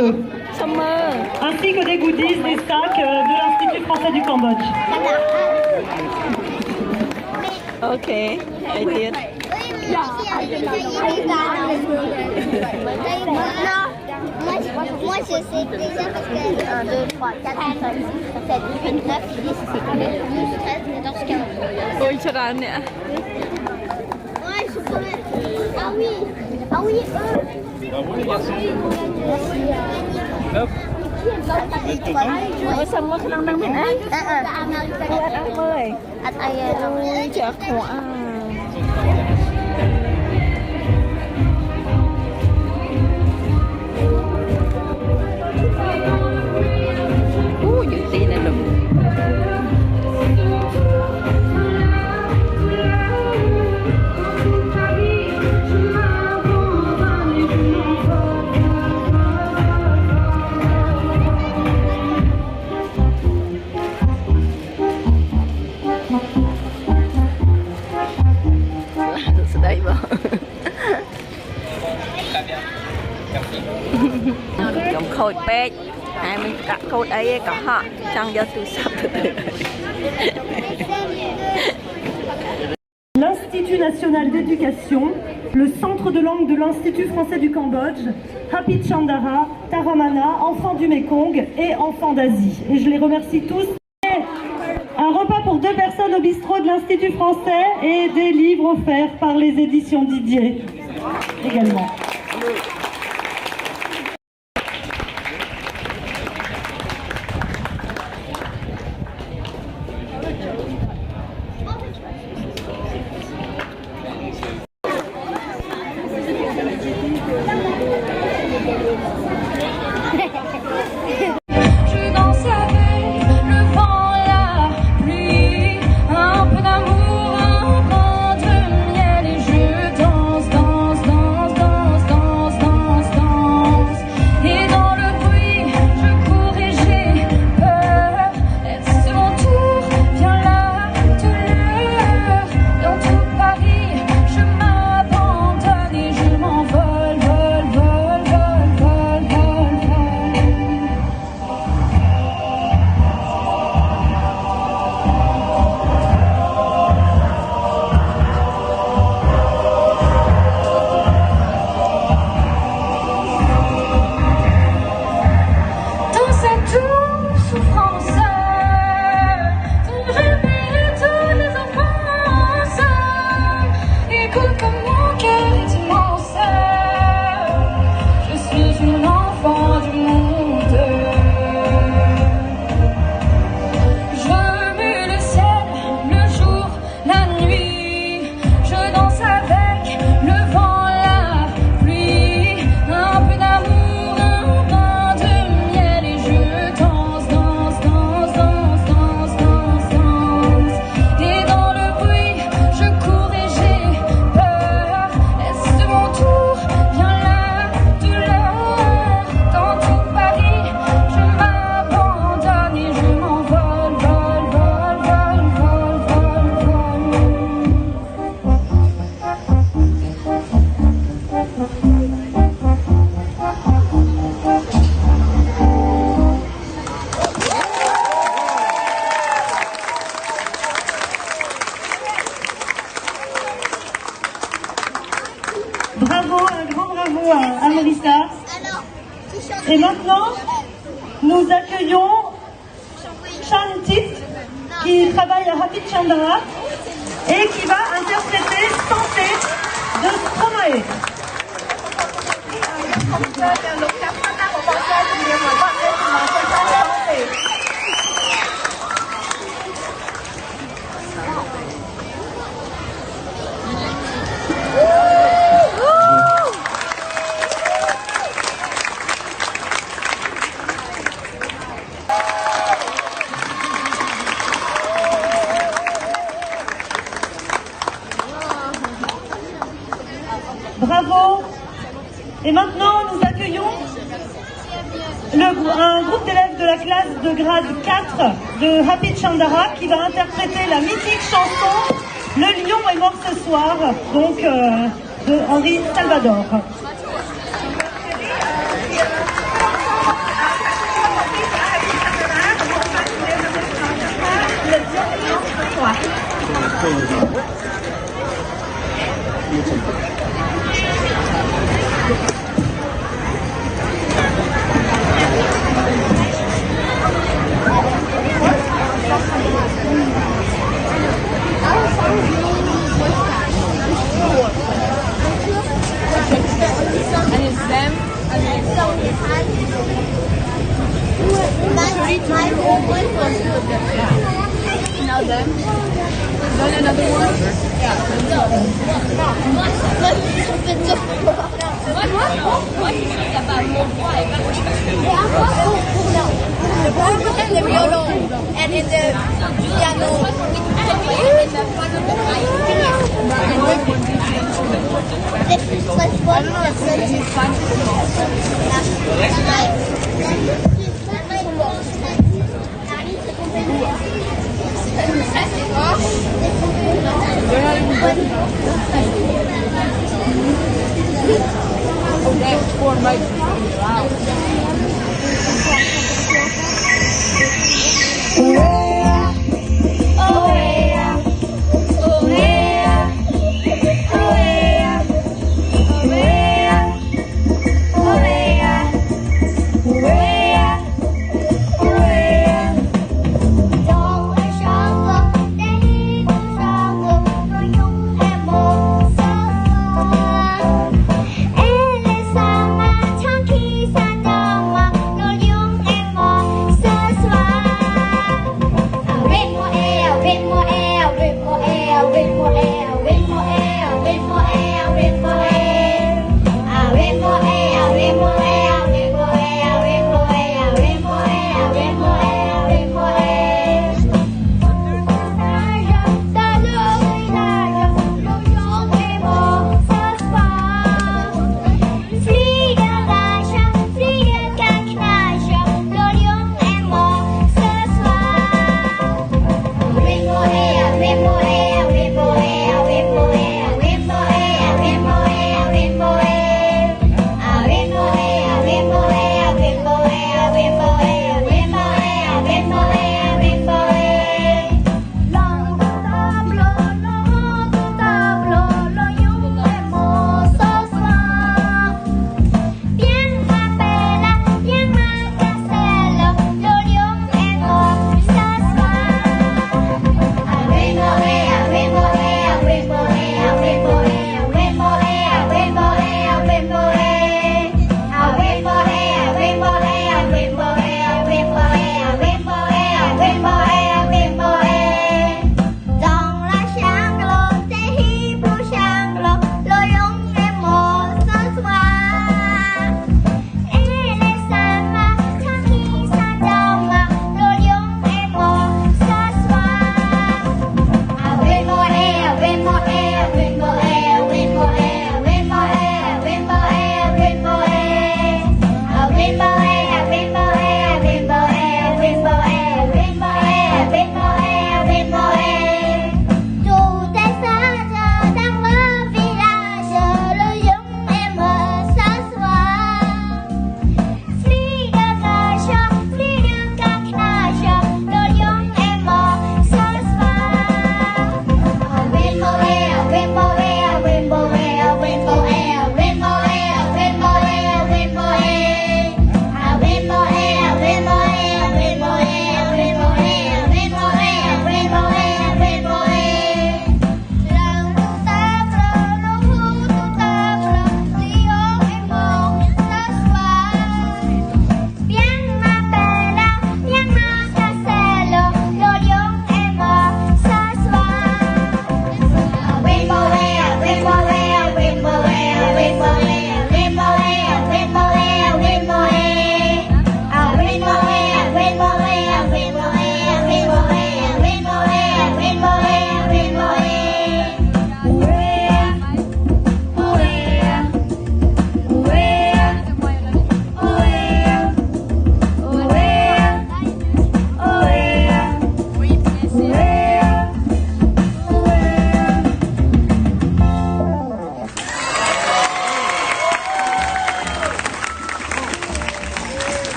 bleu. Ainsi que des goodies, des sacs de l'Institut français du Cambodge. Ok, I did. Moi je sais déjà parce que 1, 2, 3, 4, 5, 6, 7, 8, 9, 10, 12, 13, 14, 15. Ôiច្រើនអ្នក Ouais, je peux mettre. Ah oui, ah oui, Ôi sao mất cái năng miệng ấy Ôi ăn ơi Ăn ai Ôi chả khổ à những tí này được đây mà giống khôi pet ai mình cả khôi ấy cả họ chẳng do từ sắp từ L'Institut national d'éducation, le centre de langue de l'Institut français du Cambodge, Hapit Chandara, Taramana, enfants du Mekong et enfants d'Asie. Et je les remercie tous. Un repas pour 2 personnes au bistrot de l'Institut français et des livres offerts par les éditions Didier également. Bravo, un grand bravo à Melissa. Et maintenant, nous accueillons Chantit, qui travaille à Hapit Chandara et qui va interpréter Santé de Stromae. Bravo. Et maintenant, nous accueillons un groupe d'élèves de la classe de grade 4 de Hapit Chandara qui va interpréter la mythique chanson « Le lion est mort ce soir » donc de Henri Salvador. them. Learn another word. Yeah. The board and the violin and in the piano in the front of the mic.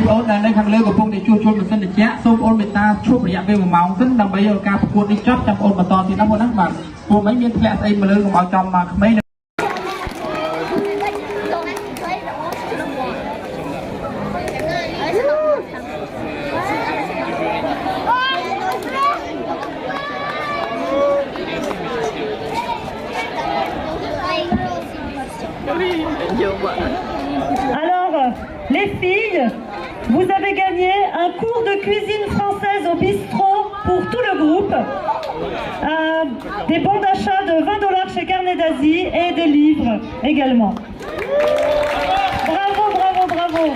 ôn là nơi khang lơ của phong để chua chua mình xin được chẽ xôm ôn người ta chua một dạng về một màu rất là bây giờ ca phục vụ đi chót trong ôn mà to thì nó muốn nát mặt của mấy miếng thẹn ấy mà lơ của màu trong mà mấy Alors, les filles, vous avez gagné un cours de cuisine française au bistrot pour tout le groupe, des bons d'achat de 20 $ chez Carnet d'Asie et des livres également. Bravo, bravo, bravo.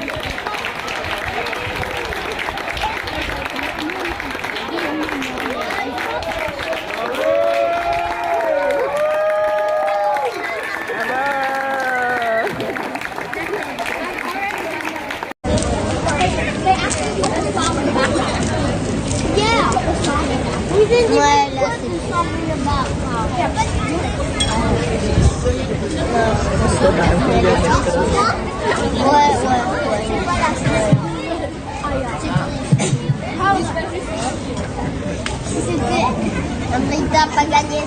Il n'a pas gagné.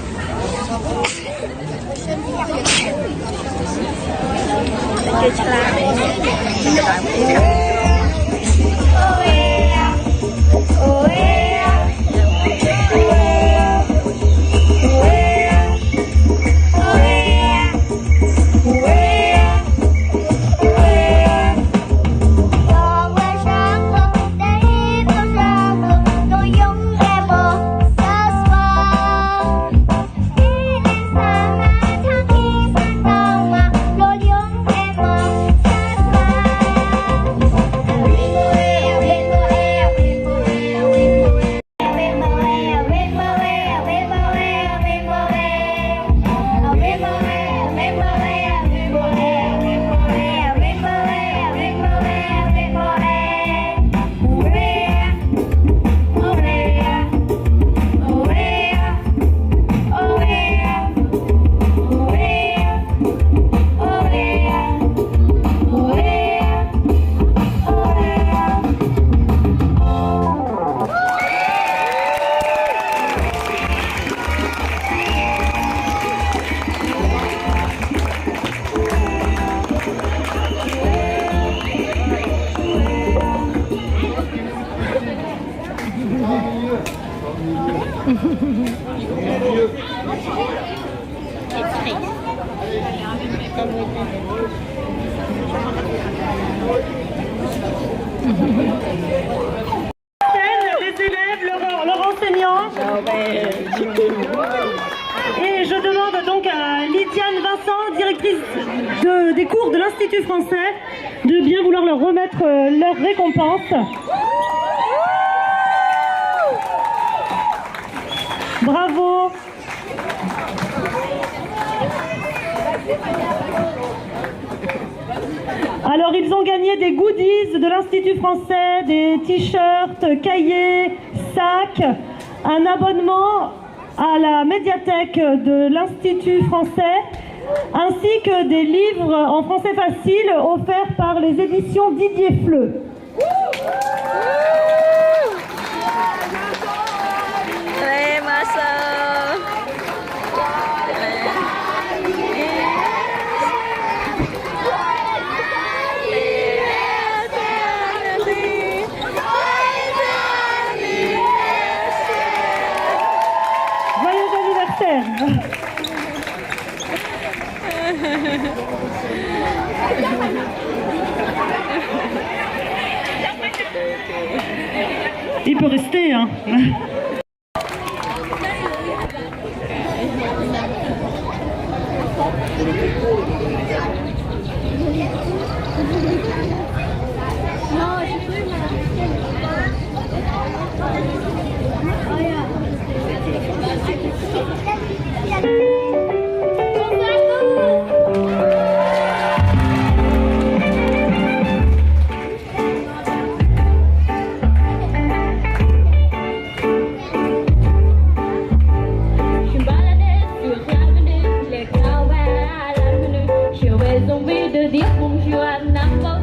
Les élèves, leurs enseignants. Et je demande donc à Lydiane Vincent, directrice des cours de l'Institut français, de bien vouloir leur remettre leur récompense. Bravo. Alors ils ont gagné des goodies de l'Institut français, des t-shirts, cahiers, sacs, un abonnement à la médiathèque de l'Institut français, ainsi que des livres en français facile offerts par les éditions Didier Fleu. Il peut rester, hein. Chiều về sông vi đưa tiếp vùng chiều ăn nắng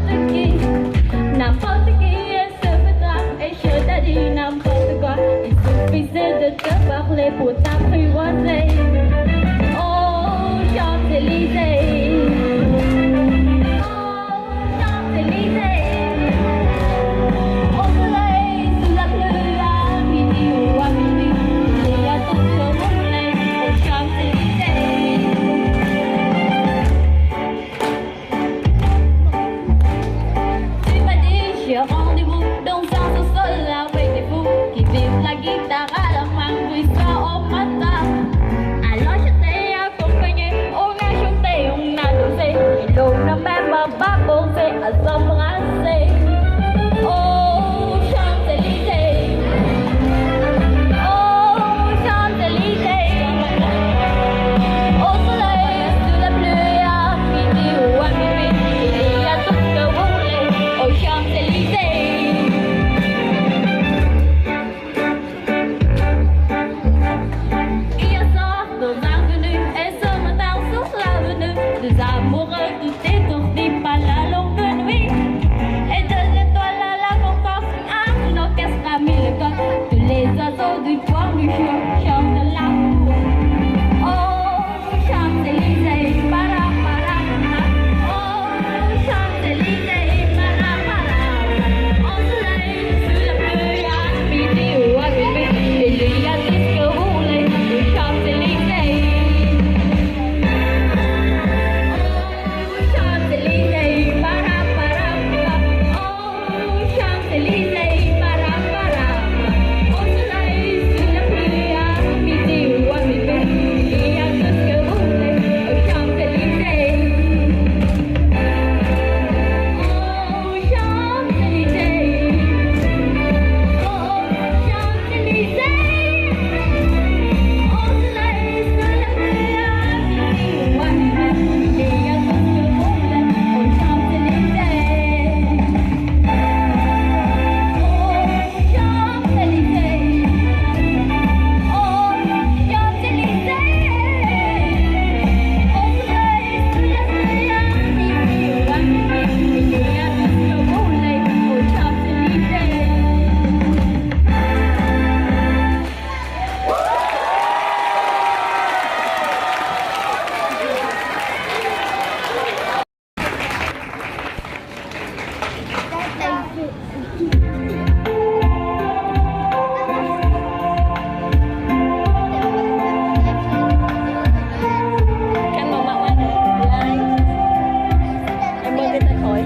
thôi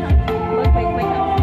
bớt quay quay không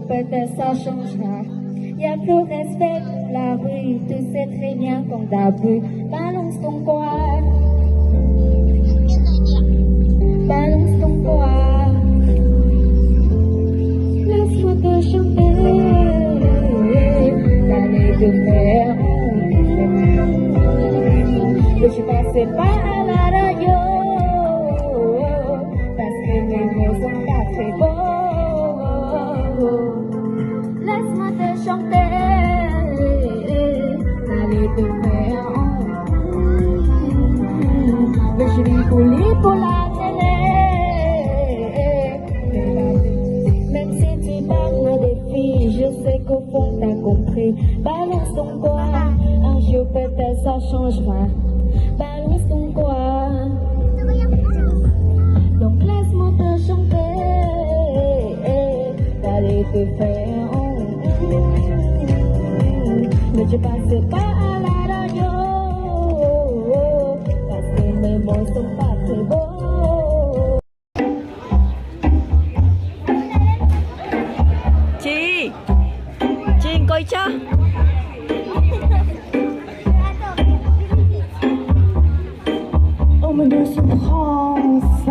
peut-être ça changera. Y a plus respect dans la rue, tu sais très bien qu'on t'a vu. Balance ton poids, balance ton poids. Laisse-moi te chanter, l'année de fer. Je suis passée par à la radio, parce que mes mots sont pas très beaux. Laisse-moi te chanter, l'année de fer. Je suis polie pour la télé. Même si tu parles des filles, je sais qu'au fond t'as compris. Balance ton quoi, un jour peut-être ça changera. Balance ton quoi. Donc laisse-moi te chanter, t'allais te faire. Mais je passe pas à la radio, parce que mes mots sont pas très beaux. Chị coi cho. Oh mon Dieu, souffrance,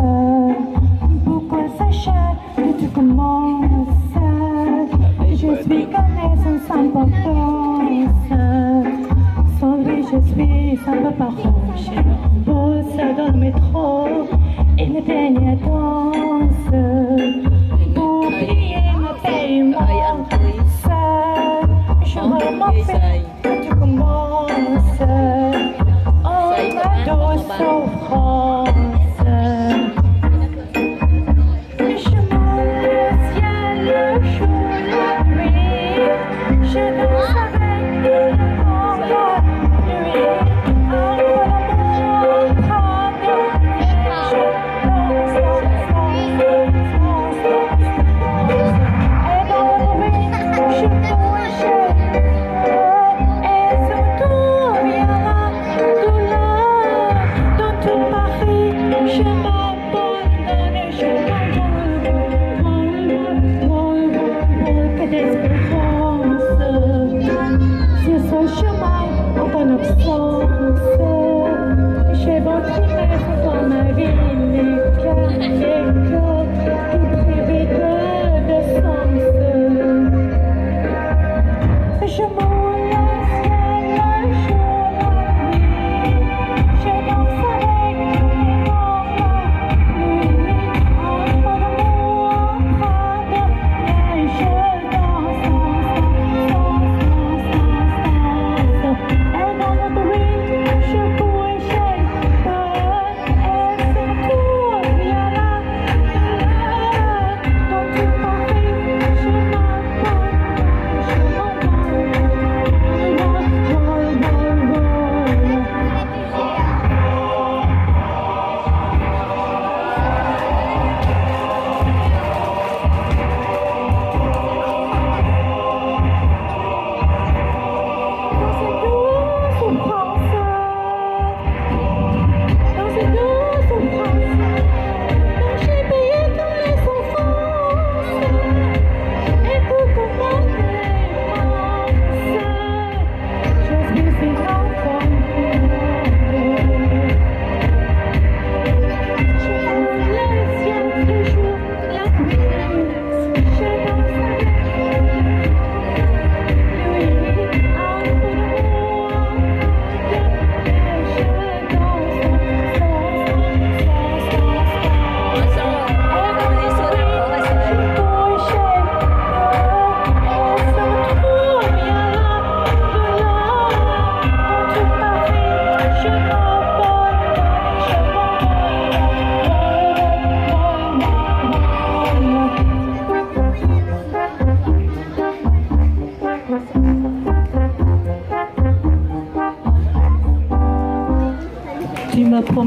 pourquoi s'achète que tu commences? Je suis connaissance sans importance, sans lui je suis sans apparence. Bosse dans le métro et me peigne à danse. Pour payer me paye moi. Je remarque que tu commences. Oh ma douce souffrance. Je m'en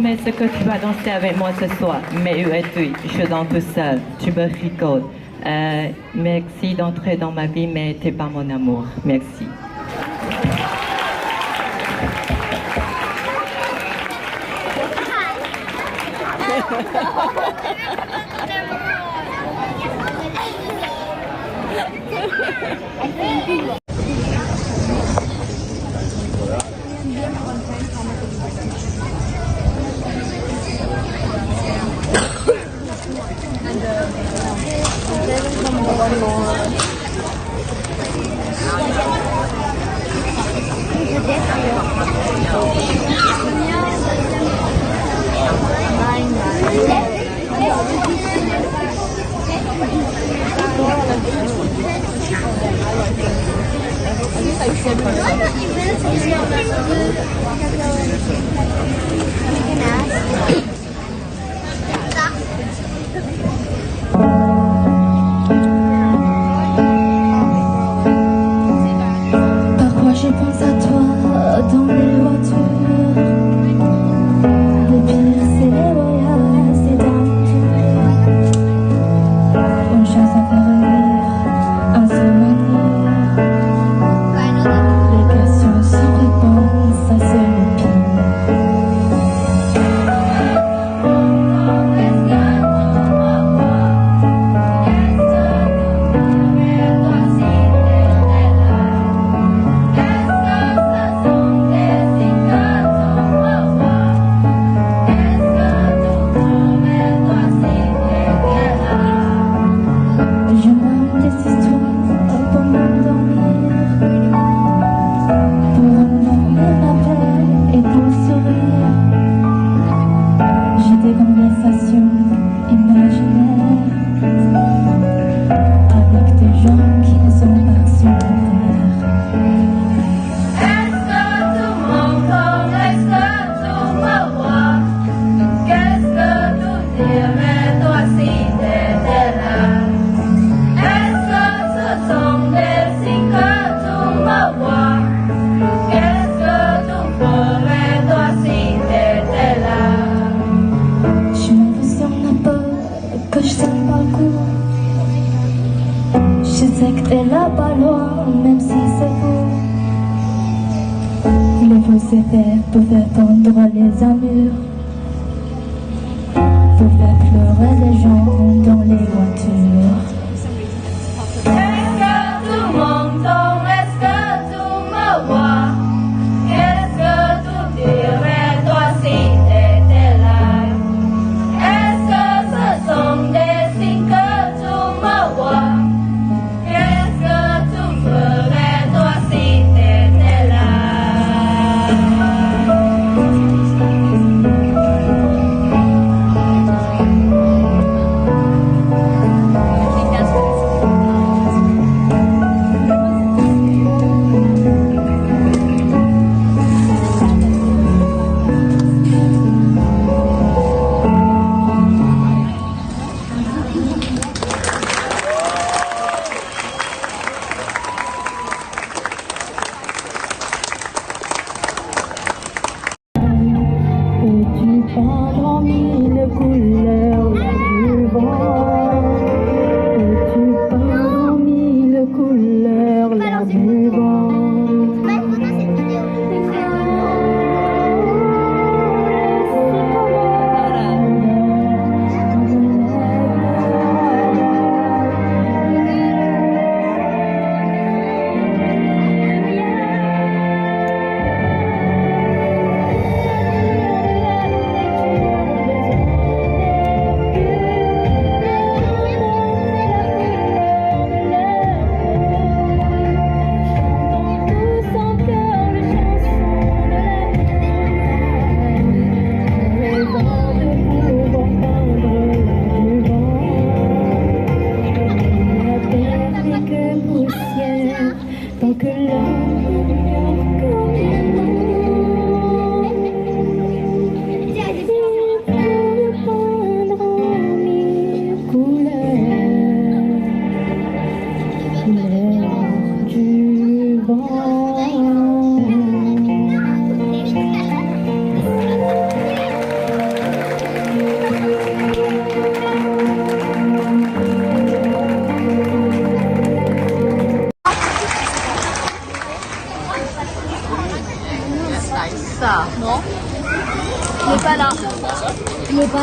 promets ce que tu vas danser avec moi ce soir. Mais où es-tu? Je danse tout seul. Tu me rigoles. Merci d'entrer dans ma vie, mais t'es pas mon amour. Merci. Parfois je pense à toi dans les voitures. Le pire c'est les voyages, c'est d'aventures. Une chance à faire rire, à se manier. Les questions sans réponse, ça c'est le pire. Je sais que t'es là-bas loin, même si c'est faux. Le faux c'est fait pour faire tendre les armures, pour faire pleurer les gens dans les voitures. Est-ce que tu m'entends? Est-ce que tu me vois? Qu'est-ce que tu dirais toi si t'étais là? Est-ce que ce sont des signes que tu me vois? Qu'est-ce que tu ferais toi si t'étais là?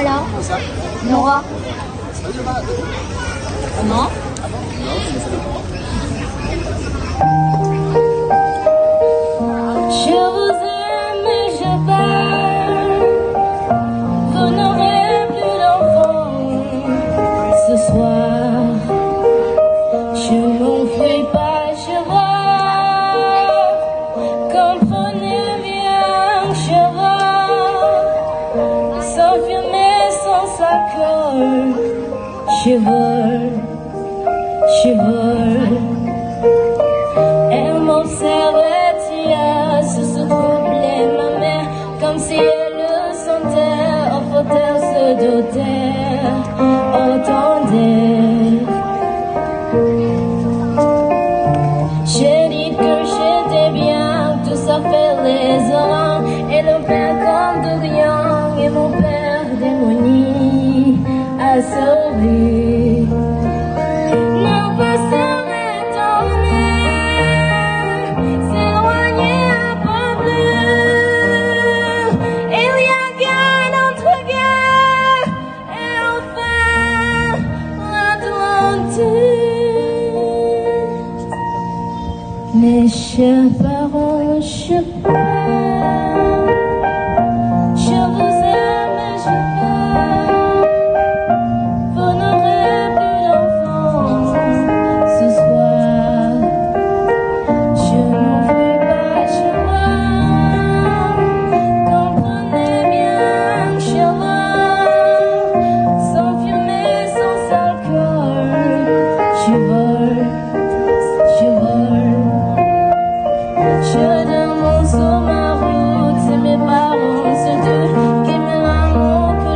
Voilà. Nora. Non. Je vous aime et je pars. Vous n'aurez plus d'enfants ce soir. Je m'enfuis pas, je vois. Comprenez bien, je vois. Sans fumée, sans alcool. Je vole. Elle m'observait sous ce couplet, ma mère, comme si elle le sentait, au fauteuil se doutait, entendait. J'ai dit que j'étais bien, tout ça fait les ans, et le père comme de rien, et mon père démonie a sauvé. Non pas ça. Mes chers parents, je pars. Je vous aime et je pars. Vous n'aurez plus d'enfants ce soir. Je m'enfuis pas, je vois. Comprenez bien, je vois. Sans fumée, sans alcool. Je vole. Je demande sur ma route, c'est mes parents se doutent qu'ils me l'amour que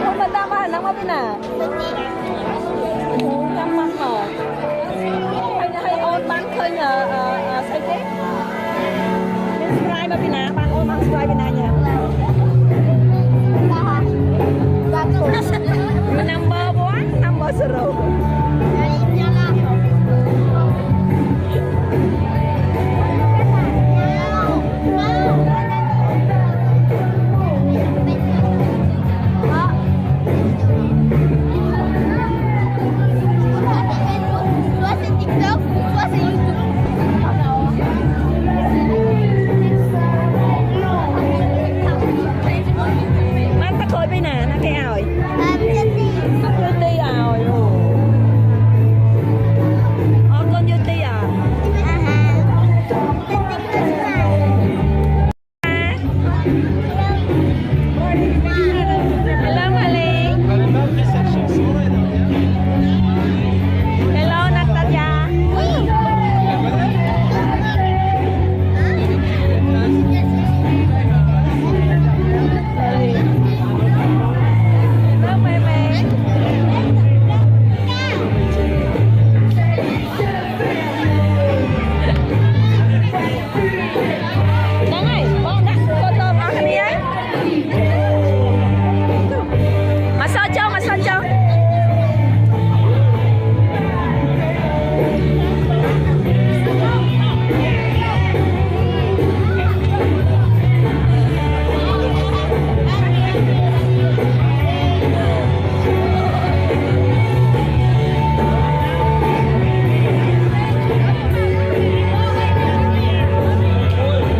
Ôn mà ta mà nắng mà bên nào cam măng mà hay ôn bán khơi nhờ say chết spray mà bên nào bán ôn bán spray bên này nhỉ